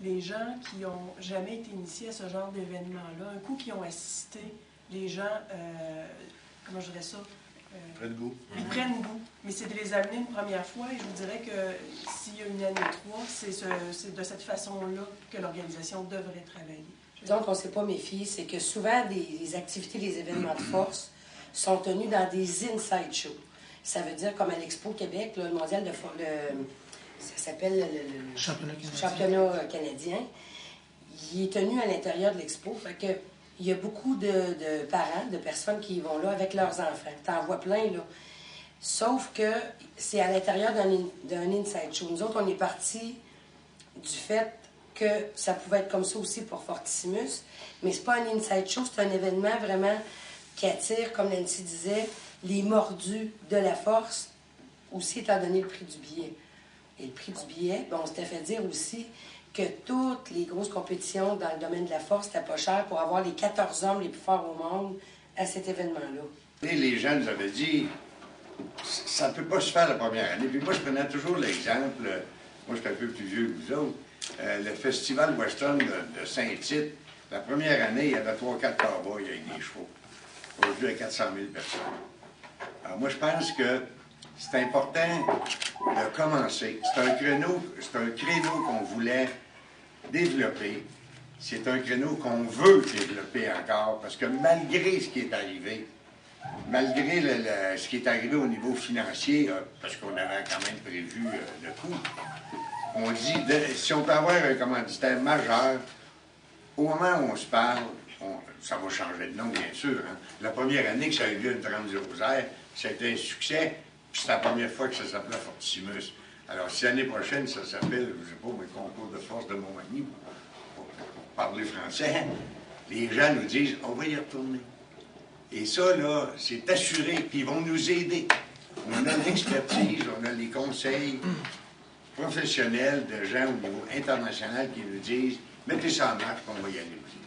les gens qui n'ont jamais été initiés à ce genre d'événement-là, un coup qui ont assisté, les gens, comment je dirais ça? Prennent goût. Ils prennent goût, mais c'est de les amener une première fois et je vous dirais que s'il y a une année 3, c'est de cette façon-là que l'organisation devrait travailler. Donc, on ne s'est pas méfié, c'est que souvent, les activités, les événements de force sont tenus dans des inside shows. Ça veut dire, comme à l'Expo Québec, là, le mondial de force, ça s'appelle le championnat canadien. Il est tenu à l'intérieur de l'Expo, fait que il y a beaucoup de parents, de personnes qui vont là avec leurs enfants. T'en vois plein, là. Sauf que c'est à l'intérieur d'un inside show. Nous autres, on est partis du fait que ça pouvait être comme ça aussi pour Fortissimus, mais c'est pas un inside show, c'est un événement vraiment qui attire, comme Nancy disait, les mordus de la force, aussi étant donné le prix du billet. Et le prix du billet, on s'était fait dire aussi que toutes les grosses compétitions dans le domaine de la force, c'était pas cher pour avoir les 14 hommes les plus forts au monde à cet événement-là. Et les gens nous avaient dit, ça ne peut pas se faire la première année. Puis moi, je prenais toujours l'exemple, moi, je suis un peu plus vieux que vous autres, le festival western de Saint-Tite, la première année, il y avait 3-4 cowboys avec des chevaux. Aujourd'hui, il y a 400 000 personnes. Alors moi, je pense que c'est important de commencer. C'est un créneau qu'on voulait développer. C'est un créneau qu'on veut développer encore, parce que malgré ce qui est arrivé, malgré ce qui est arrivé au niveau financier, parce qu'on avait quand même prévu le coût, on dit, si on peut avoir un commanditaire majeur, au moment où on se parle, ça va changer de nom, bien sûr. Hein. La première année que ça a eu lieu une 30 Rosaire, ça a été un succès, puis c'est la première fois que ça s'appelait Fortissimus. Alors, si l'année prochaine, ça s'appelle, je ne sais pas, le concours de force de Montmagny, pour parler français, les gens nous disent, on va y retourner. Et ça, là, c'est assuré, puis ils vont nous aider. On a l'expertise, on a les conseils professionnels de gens au niveau international qui nous disent, mettez ça en marche, qu'on va y aller aussi.